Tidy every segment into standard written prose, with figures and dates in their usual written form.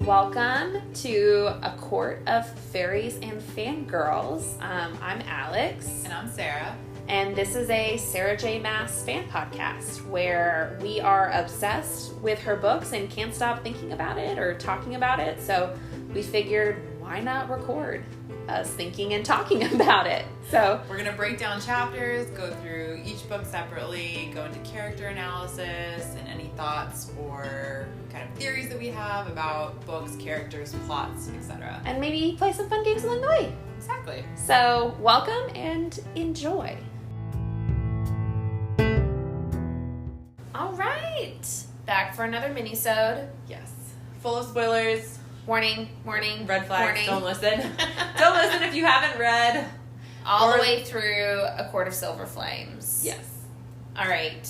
Welcome to A Court of Fairies and Fangirls. I'm Alex. And I'm Sarah. And this is a Sarah J. Maas fan podcast where we are obsessed with her books and can't stop thinking about it or talking about it. So we figured, why not record us thinking and talking about it? So we're going to break down chapters, go through each book separately, go into character analysis and any thoughts or kind of theories that we have about books, characters, plots, etc. And maybe play some fun games along the way. Exactly. So welcome and enjoy. All right, back for another mini-sode. Yes. Full of spoilers. Warning. Red flags. Warning. Don't listen. Don't listen if you haven't read. All the way through A Court of Silver Flames. Yes. All right.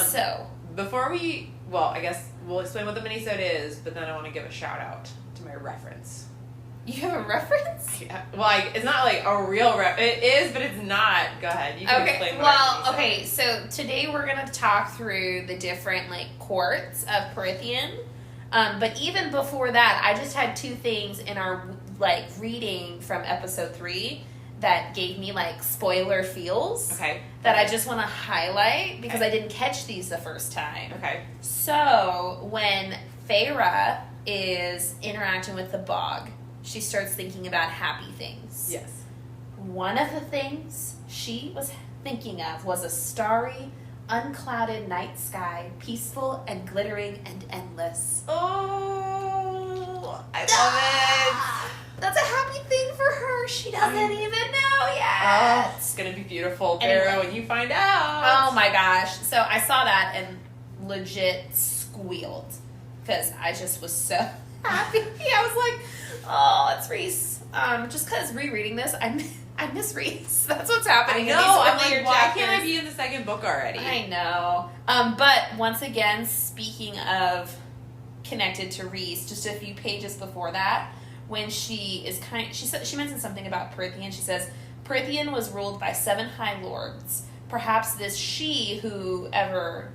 So. Before I guess we'll explain what the mini-sode is, but then I want to give a shout out to my reference. You have a reference? Yeah. Well, it's not like a real It is, but it's not. Go ahead. You can explain what okay. So today we're going to talk through the different, courts of Prythian. But even before that, I just had two things in our, reading from episode 3 that gave me, spoiler feels. Okay. That I just want to highlight because I didn't catch these the first time. Okay. So, when Feyre is interacting with the bog, she starts thinking about happy things. Yes. One of the things she was thinking of was a starry, unclouded night sky, peaceful and glittering and endless. Oh, I love it. That's a happy thing for her. She doesn't even know yet. Oh, it's going to be beautiful, Feyre, when you find out. Oh my gosh. So I saw that and legit squealed because I just was so happy. I was like, oh, it's Reese. Just because rereading this, I miss Reese. That's what's happening. I know. I'm like, why can't I be in the second book already? I know. But once again, speaking of connected to Reese, just a few pages before that, when she mentions something about Prythian. She says, Prythian was ruled by 7 high lords. Perhaps this she whoever...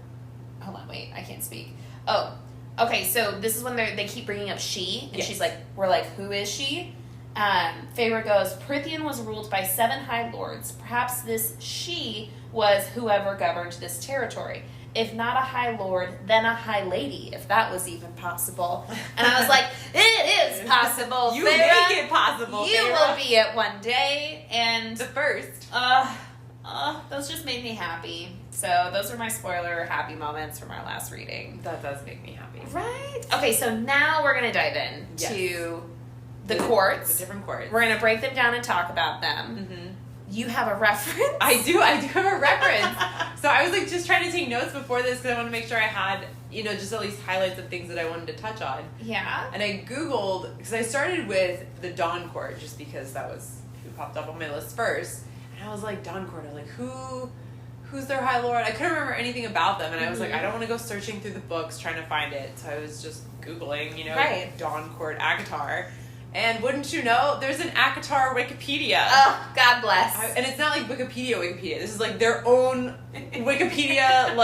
Hold on, wait, I can't speak. Oh, okay, so this is when they keep bringing up she, and she's like, we're like, who is she? Feyre goes, Prythian was ruled by 7 high lords. Perhaps this she was whoever governed this territory. If not a high lord, then a high lady, if that was even possible. And I was like, it is possible, You Feyre. make it possible, You Feyre. will be it one day. And the first. those just made me happy. So those are my spoiler happy moments from our last reading. That does make me happy. Right? Okay, so now we're going to dive in to the courts. The different courts. We're going to break them down and talk about them. Mm-hmm. You have a reference? I do have a reference. So I was just trying to take notes before this because I wanted to make sure I had, just at least highlights of things that I wanted to touch on. Yeah. And I Googled, because I started with the Dawn Court just because that was who popped up on my list first. And I was like, Dawn Court, I was like, who's their High Lord? I couldn't remember anything about them. And I was like, I don't want to go searching through the books trying to find it. So I was just Googling, Dawn Court ACOTAR. And wouldn't you know, there's an ACOTAR Wikipedia. Oh, God bless. And it's not like Wikipedia. This is their own Wikipedia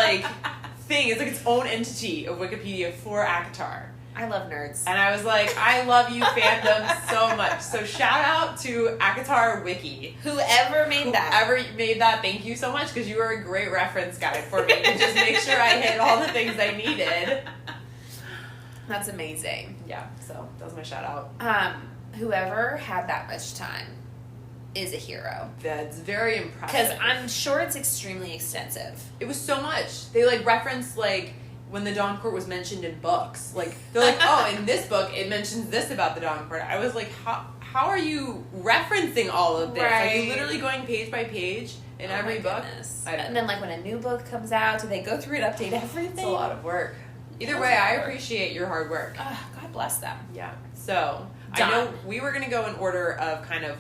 thing. It's its own entity of Wikipedia for ACOTAR. I love nerds. And I was like, I love you fandom so much. So shout out to ACOTAR Wiki. Whoever made that, thank you so much because you were a great reference guide for me to just make sure I hit all the things I needed. That's amazing. Yeah, so that was my shout out. Whoever had that much time is a hero. That's very impressive. Because I'm sure it's extremely extensive. It was so much. They referenced when the Dawn Court was mentioned in books. They're like, oh, in this book it mentions this about the Dawn Court. I was like, how are you referencing all of this? Right. Are you literally going page by page in every book? And then when a new book comes out, do they go through and update everything? It's a lot of work. Either way, I appreciate your hard work. God bless them. Yeah. So, Done. I know we were going to go in order of kind of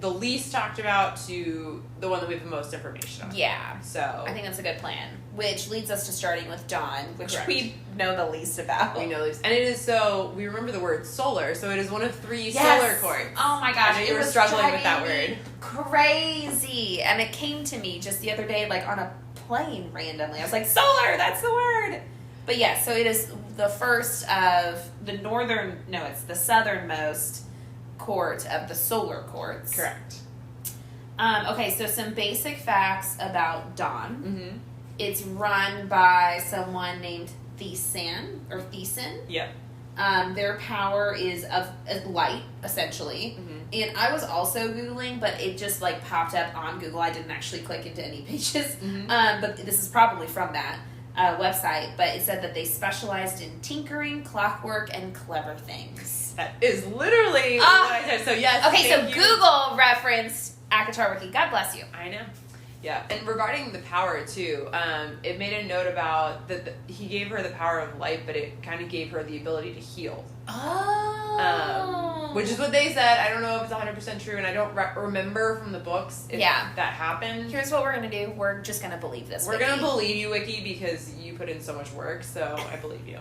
the least talked about to the one that we have the most information on. Yeah. So I think that's a good plan. Which leads us to starting with Dawn, which Correct. we know the least about. We know least. And it is we remember the word solar, so it is one of 3 solar courts. Oh my gosh. I know you were struggling with that word. Crazy. And it came to me just the other day, on a plane randomly. I was like, solar, that's the word. But yeah, so it is the first of the it's the southernmost court of the solar courts. Correct. Okay, so some basic facts about Dawn. Mm-hmm. It's run by someone named Thiessen. Yep. Their power is of light, essentially. Mm-hmm. And I was also Googling, but it just like popped up on Google. I didn't actually click into any pages. Mm-hmm. But this is probably from that website. But it said that they specialized in tinkering, clockwork, and clever things. That is literally what I said. So yes. Okay, so thank you. Google referenced Akatar Wiki. God bless you. I know. Yeah, and regarding the power too, it made a note about that he gave her the power of light, but it kind of gave her the ability to heal. Oh. Which is what they said. I don't know if it's 100% true, and I don't remember from the books if that happened. Here's what we're going to do. We're just going to believe this, We're going to believe you, Wiki, because you put in so much work, so I believe you.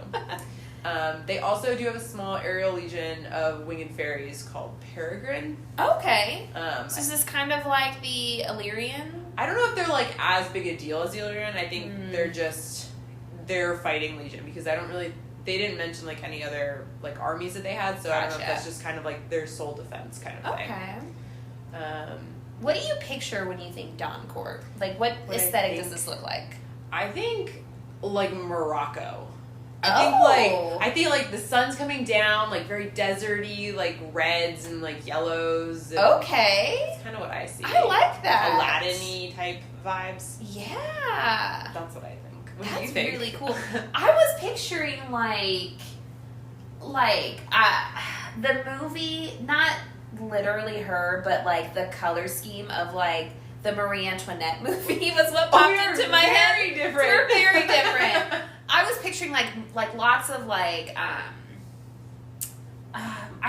They also do have a small aerial legion of winged fairies called Peregrine. Okay. So is this kind of like the Illyrian? I don't know if they're like as big a deal as the Illyrian. I think they're fighting legion, because they didn't mention like any other like armies that they had, so I don't know if that's just kind of like their sole defense kind of thing. Okay. What do you picture when you think Dawn Court? Like, what aesthetic does this look like? I think like Morocco. I think like the sun's coming down, like very deserty, like reds and like yellows. And okay. That's kind of what I see. I like that. Aladdin-y type vibes. Yeah. That's what I think. What That's do you think? really cool. I was picturing the movie, not literally her, but like the color scheme of like the Marie Antoinette movie was what popped into my head. Very different. We're very different. I was picturing like lots of like I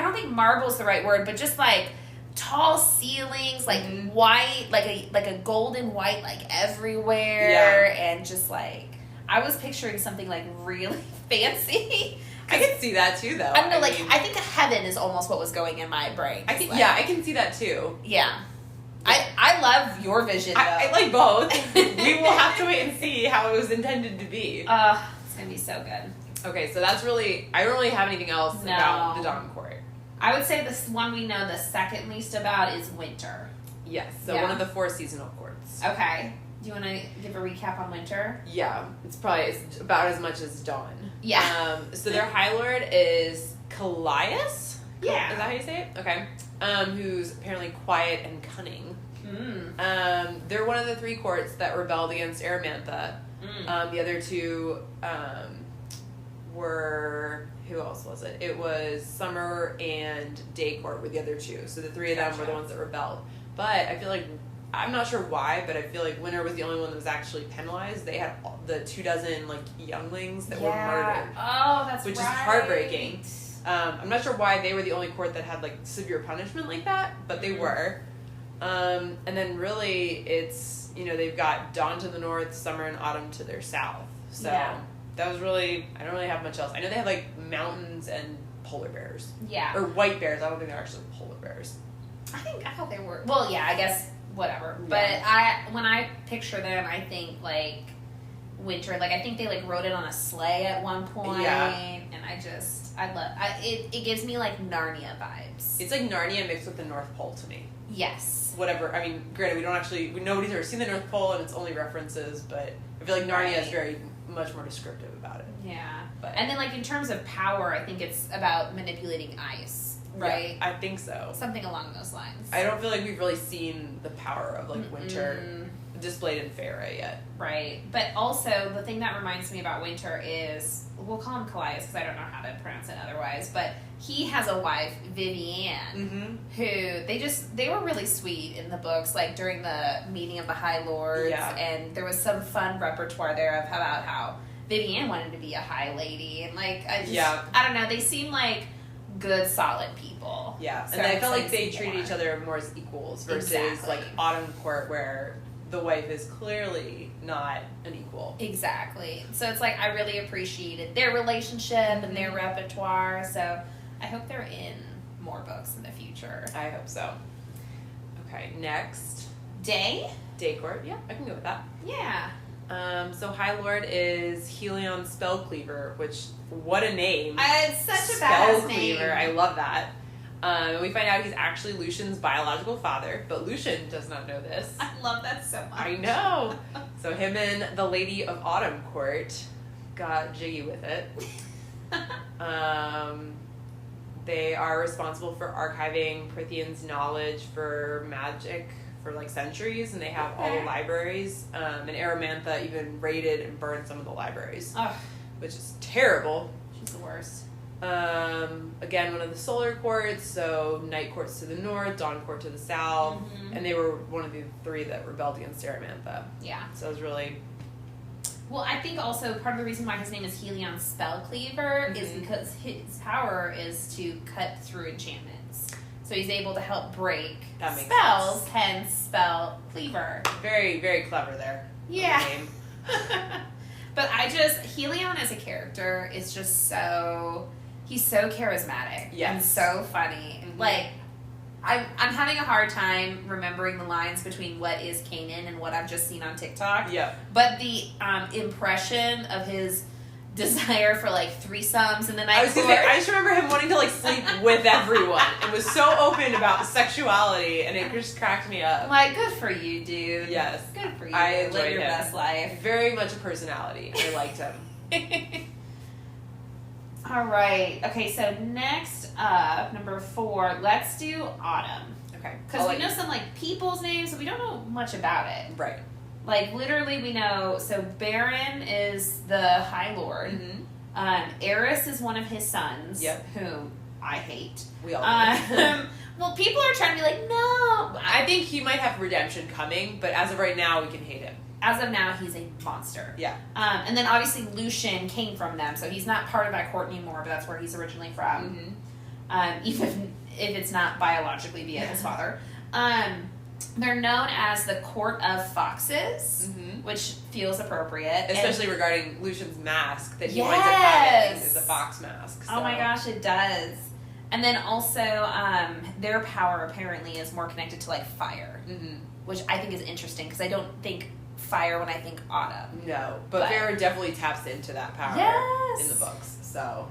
don't think marble's the right word, but just like tall ceilings, like white, like a golden white, like everywhere, and just like I was picturing something like really fancy. I can see that too, though. I don't know, I think heaven is almost what was going in my brain. I can see that too. Yeah. I love your vision, though. I like both. We will have to wait and see how it was intended to be. It's going to be so good. Okay, so that's really... I don't really have anything else about the Dawn Court. I would say this one we know the second least about is winter. Yes, so one of the 4 seasonal courts. Okay. Do you want to give a recap on winter? Yeah, it's about as much as Dawn. Yeah. So their High Lord is Callias? Yeah. Is that how you say it? Okay. Who's apparently quiet and cunning. They're one of the 3 courts that rebelled against Aramantha. The other 2 were... Who else was it? It was Summer and Day Court were the other 2. So the 3 of them were the ones that rebelled. But I feel like... I'm not sure why, but I feel like Winter was the only one that was actually penalized. They had the 24 like younglings that were murdered. Oh, that's which is heartbreaking. I'm not sure why they were the only court that had like severe punishment like that, but they were. And then really it's, they've got Dawn to the north, Summer and Autumn to their south. So that was really, I don't really have much else. I know they have like mountains and polar bears. Yeah. Or white bears. I don't think they're actually polar bears. I thought they were. Well, yeah, I guess whatever. Yeah. But when I picture them, I think like winter. Like I think they like rode it on a sleigh at one point. Yeah. And I love it gives me like Narnia vibes. It's like Narnia mixed with the North Pole to me. Yes. Whatever. I mean, granted, nobody's ever seen the North Pole and it's only references, but I feel like Narnia is very much more descriptive about it. Yeah. And then like in terms of power, I think it's about manipulating ice. Right? Yeah, I think so. Something along those lines. I don't feel like we've really seen the power of like winter displayed in Feyre yet. Right. But also the thing that reminds me about winter is, we'll call him Callias because I don't know how to pronounce it otherwise, but he has a wife, Vivienne, who they were really sweet in the books, like during the meeting of the High Lords, and there was some fun repertoire there of about how Vivienne wanted to be a high lady, and like I don't know, they seem like good, solid people. Yeah, so and I felt like they treated each other more as equals versus like Autumn Court, where the wife is clearly not an equal. Exactly. So it's like I really appreciated their relationship and their repertoire. So I hope they're in more books in the future. I hope so. Okay, next. Day Court. Yeah, I can go with that. Yeah. So High Lord is Helion Spellcleaver, which, what a name. It's such a badass name. Spellcleaver, I love that. We find out he's actually Lucian's biological father, but Lucian does not know this. I love that so much. I know. So him and the Lady of Autumn Court got jiggy with it. They are responsible for archiving Prythian's knowledge for magic for like centuries, and they have all the libraries. And Aramantha even raided and burned some of the libraries, which is terrible. She's the worst. Again, one of the solar courts, so night courts to the north, dawn court to the south, and they were one of the three that rebelled against Aramantha. Yeah. So it was really... Well, I think also part of the reason why his name is Helion Spellcleaver is because his power is to cut through enchantments. So he's able to help break spells, hence Spellcleaver. Very, very clever there. Yeah. But Helion as a character is just he's so charismatic and so funny. Like, I'm having a hard time remembering the lines between what is Kanan and what I've just seen on TikTok. Yeah. But the impression of his desire for like threesomes and then I just remember him wanting to like sleep with everyone and was so open about sexuality, and it just cracked me up. Like, good for you, dude. Yes. Good for you. I enjoyed Live your best life. Very much a personality. I liked him. All right. Okay, so next up, number 4, let's do Autumn. Okay. Because we know some, like, people's names, but we don't know much about it. Right. Like, literally we know, so Baron is the High Lord. Eris is one of his sons, whom I hate. We all do. Well, people are trying to be like, no. I think he might have redemption coming, but as of right now, we can hate him. As of now, he's a monster. Yeah. And then obviously Lucian came from them, so he's not part of that court anymore, but that's where he's originally from. Even if it's not biologically via his father. They're known as the Court of Foxes, which feels appropriate. Especially regarding Lucian's mask that he winds up having is a fox mask. So. Oh my gosh, it does. And then also, their power apparently is more connected to like fire, which I think is interesting because I don't think fire when I think autumn. No, but Vera definitely taps into that power in the books. So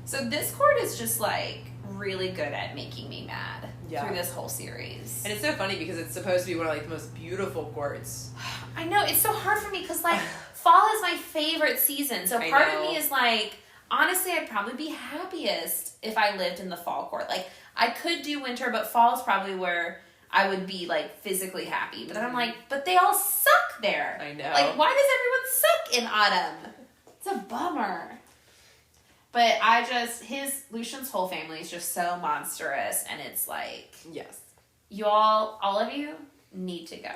this court is just like really good at making me mad through this whole series. And it's so funny because it's supposed to be one of like the most beautiful courts. I know, it's so hard for me because like fall is my favorite season. So part of me is like, honestly, I'd probably be happiest if I lived in the fall court. Like I could do winter, but fall is probably where I would be like physically happy. But then I'm like, but they all suck there. I know. Like, why does everyone suck in autumn? It's a bummer. But Lucian's whole family is just so monstrous, and it's like, you all of you need to go.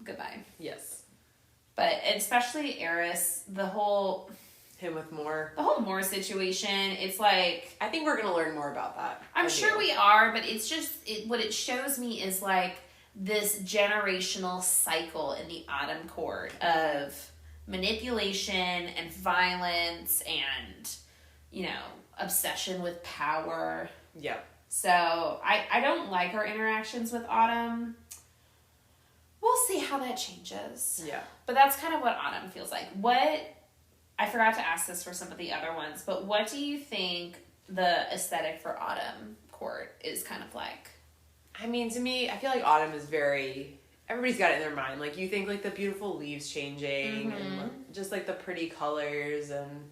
Goodbye. Yes. But especially Eris, him with Moore. The whole Moore situation, it's like... I think we're going to learn more about that. I'm sure we are, but it's just... what it shows me is like this generational cycle in the Autumn Court of manipulation and violence and, obsession with power. Yeah. So I don't like her interactions with Autumn. We'll see how that changes. Yeah. But that's kind of what Autumn feels like. I forgot to ask this for some of the other ones, but what do you think the aesthetic for Autumn Court is kind of like? I mean, to me, I feel like Autumn is everybody's got it in their mind. Like, you think, like, the beautiful leaves changing and just, like, the pretty colors and,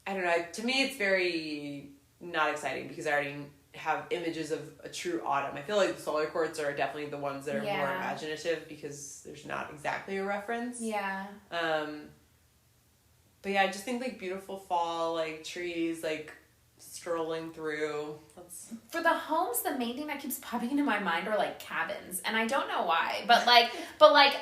I don't know. To me, it's very not exciting because I already have images of a true autumn. I feel like the solar courts are definitely the ones that are more imaginative because there's not exactly a reference. Yeah. But yeah, I just think like beautiful fall, like trees, like strolling through. For the homes, the main thing that keeps popping into my mind are like cabins, and I don't know why, but like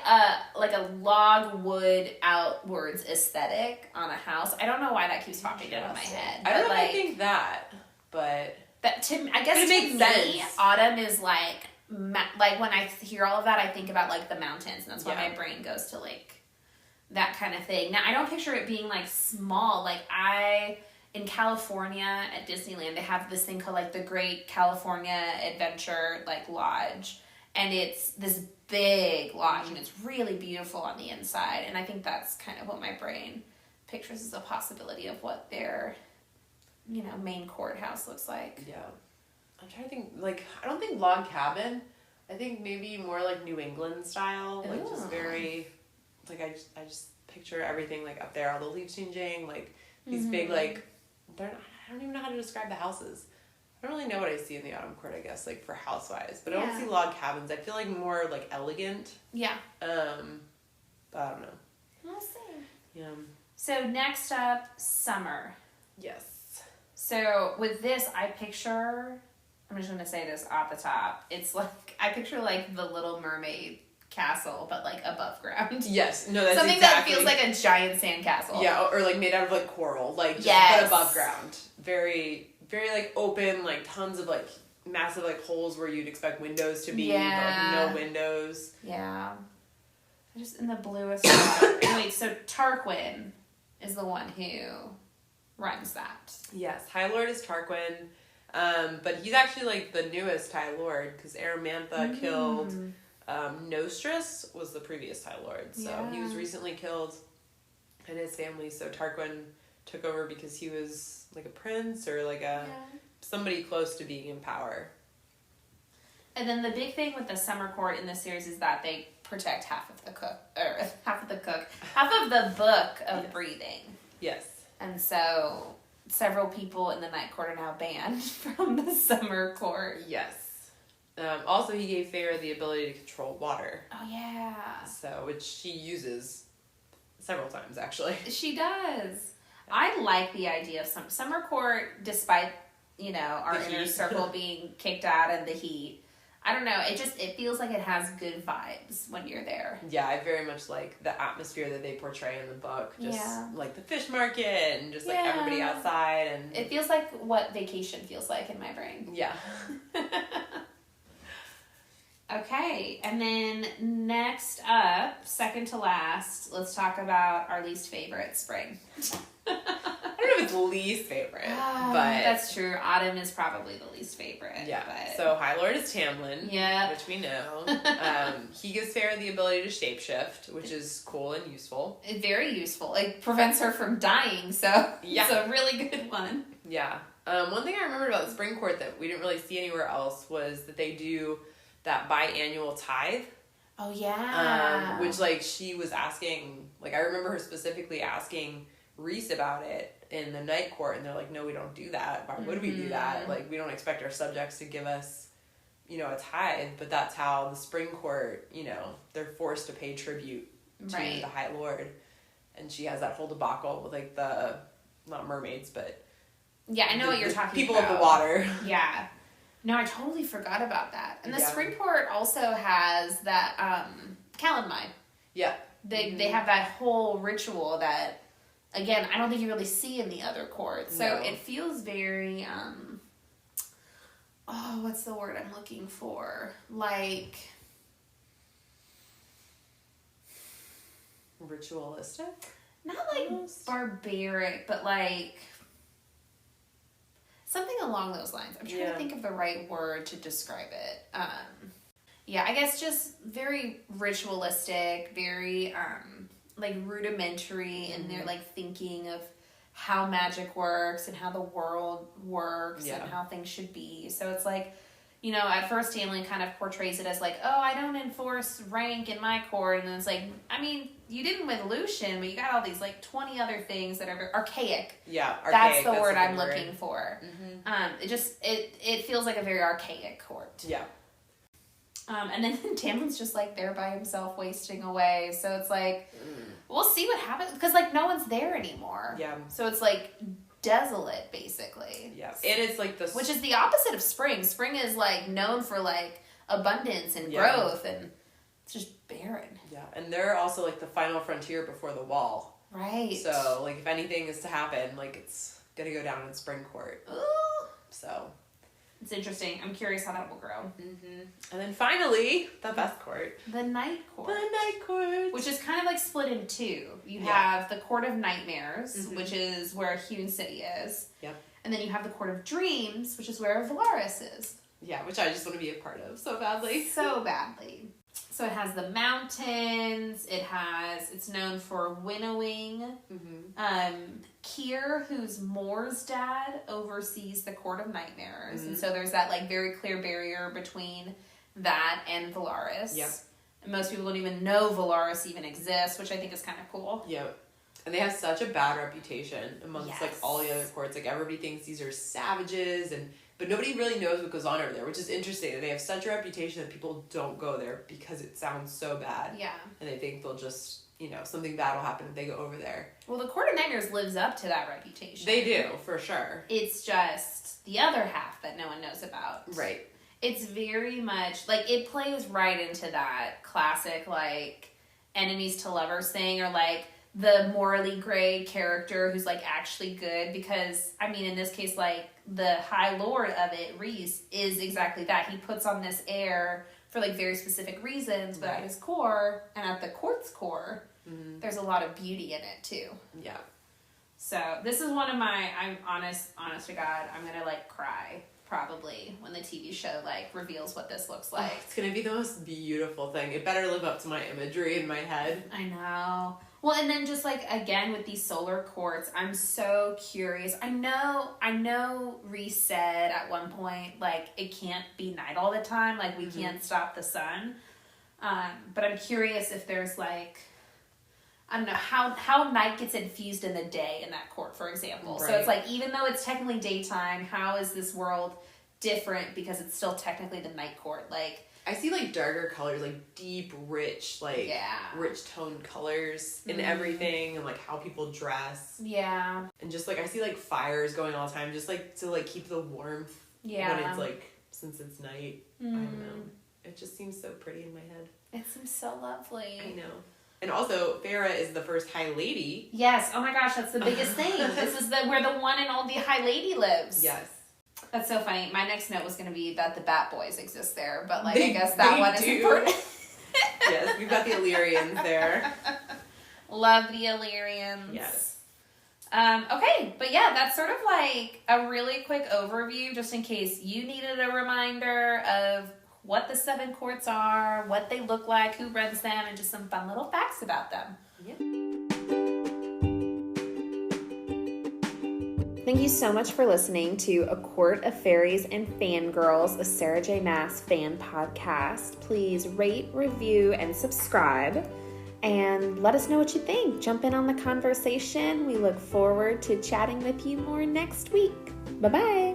a log wood outwards aesthetic on a house. I don't know why that keeps popping into my head. I don't know if I think that, but I guess it makes sense. Autumn is like when I hear all of that, I think about like the mountains, and that's why my brain goes to like that kind of thing. Now I don't picture it being like small. Like in California at Disneyland, they have this thing called like the Great California Adventure like Lodge, And it's this big lodge, and it's really beautiful on the inside. And I think that's kind of what my brain pictures as a possibility of what their, main courthouse looks like. Yeah. I'm trying to think, like, I don't think log cabin. I think maybe more like New England style. Like, just very, like, I just picture everything, like, up there, all the leaves changing, like, these big, like, I don't even know how to describe the houses. I don't really know what I see in the Autumn Court, I guess, like, for house-wise. But I don't see log cabins. I feel like more, like, elegant. Yeah. But I don't know. We'll see. Yeah. So, next up, summer. Yes. So, with this, I'm just going to say this off the top. It's like, I picture, like, the Little Mermaid castle, but, like, above ground. Yes. No, that's something exactly. that feels like a giant sandcastle. Yeah, or, like, made out of, like, coral. Like, just put above ground. Very... very, like, open, like, tons of, like, massive, like, holes where you'd expect windows to be, but, like, no windows. Yeah. Just in the bluest water. Anyway, so Tarquin is the one who runs that. Yes, High Lord is Tarquin, but he's actually, like, the newest High Lord, because Aramantha killed Nostrus was the previous High Lord, so he was recently killed, and his family, so Tarquin took over because he was like a prince or like somebody close to being in power. And then the big thing with the summer court in this series is that they protect half of the book of breathing. Yes. And so several people in the night court are now banned from the summer court. Yes. Also, he gave Feyre the ability to control water. Oh yeah. So, which she uses several times actually. She does. I like the idea of summer court, despite, our inner circle being kicked out and the heat. I don't know. It feels like it has good vibes when you're there. Yeah, I very much like the atmosphere that they portray in the book. Just like the fish market and just like everybody outside. And it feels like what vacation feels like in my brain. Yeah. Okay, and then next up, second to last, let's talk about our least favorite, spring. I don't know if it's least favorite, but... That's true. Autumn is probably the least favorite. Yeah, but... so High Lord is Tamlin, which we know. He gives Feyre the ability to shapeshift, which is cool and useful. Very useful. Like, prevents her from dying, so it's a really good one. Yeah. One thing I remembered about the Spring Court that we didn't really see anywhere else was that they do that biannual tithe. Oh, yeah. Which, like, she was asking... Like, I remember her specifically asking Rhys about it in the night court, and they're like, no, we don't do that. Why would we do that? Like, we don't expect our subjects to give us, a tithe, but that's how the Spring Court, they're forced to pay tribute to the High Lord. And she has that whole debacle with, like, the, not mermaids, but... Yeah, I know what you're talking people about. People of the water. Yeah. No, I totally forgot about that. And the Spring Court also has that, Calanmai. Yeah. They have that whole ritual that... Again, I don't think you really see in the other courts. So it feels very, what's the word I'm looking for? Like... Ritualistic? Not like barbaric, but like... Something along those lines. I'm trying to think of the right word to describe it. I guess just very ritualistic, very... like rudimentary in their like thinking of how magic works and how the world works and how things should be. So it's like, at first Tamlin kind of portrays it as like, oh, I don't enforce rank in my court, and then it's like, I mean, you didn't with Lucian, but you got all these like 20 other things that are archaic. Yeah, archaic. That's the word I'm looking for. It feels like a very archaic court. Yeah. And then Tamlin's just like there by himself wasting away. So it's like, we'll see what happens. Because like no one's there anymore. Yeah. So it's like desolate basically. Yeah. And it's like which is the opposite of spring. Spring is like known for like abundance and growth, and it's just barren. Yeah. And they're also like the final frontier before the wall. Right. So like if anything is to happen, like it's gonna go down in Spring Court. Ooh. So... It's interesting. I'm curious how that will grow. And then finally, the best court. The night court. The night court. Which is kind of like split in two. You have the Court of Nightmares, which is where Hewn City is. Yep. And then you have the Court of Dreams, which is where Valaris is. Yeah, which I just want to be a part of so badly. So badly. So it has the mountains. It's known for winnowing. Kier, who's Moor's dad, oversees the Court of Nightmares. And so there's that like very clear barrier between that and Valaris. Yep. And most people don't even know Valaris even exists, which I think is kind of cool. Yep. And they have such a bad reputation amongst like all the other courts. Like everybody thinks these are savages but nobody really knows what goes on over there, which is interesting. They have such a reputation that people don't go there because it sounds so bad. Yeah. And they think they'll just, something bad will happen if they go over there. Well, the Court of Nightmares lives up to that reputation. They do, for sure. It's just the other half that no one knows about. Right. It's very much, like, it plays right into that classic, like, enemies to lovers thing, or, like, the morally gray character who's, like, actually good, because, I mean, in this case, like, the High Lord of it, Rhys, is exactly that. He puts on this air for, like, very specific reasons, but at his core, and at the court's core, there's a lot of beauty in it, too. Yeah. So, this is one of my, I'm honest to God, I'm gonna, like, cry, probably, when the TV show, like, reveals what this looks like. Oh, it's gonna be the most beautiful thing. It better live up to my imagery in my head. I know. Well, and then just, like, again, with these solar courts, I'm so curious. I know Rhys said at one point, like, it can't be night all the time. Like, we can't stop the sun. But I'm curious if there's, like, I don't know, how night gets infused in the day in that court, for example. Right. So it's like, even though it's technically daytime, how is this world different because it's still technically the night court? Like, I see, like, darker colors, like, deep, rich, like, rich toned colors in everything, and, like, how people dress. Yeah. And just, like, I see, like, fires going all the time, just, like, to, like, keep the warmth when it's, like, since it's night. I don't know. It just seems so pretty in my head. It seems so lovely. I know. And also, Farah is the first High Lady. Yes. Oh my gosh, that's the biggest thing. This is where the one and only High Lady lives. Yes. That's so funny. My next note was going to be that the Bat Boys exist there, but like I guess that one is important. Yes, we've got the Illyrians there. Love the Illyrians. Yes. Okay, but yeah, that's sort of like a really quick overview, just in case you needed a reminder of what the 7 courts are, what they look like, who runs them, and just some fun little facts about them. Yep. Thank you so much for listening to A Court of Fairies and Fangirls, a Sarah J. Maas fan podcast. Please rate, review, and subscribe. And let us know what you think. Jump in on the conversation. We look forward to chatting with you more next week. Bye-bye.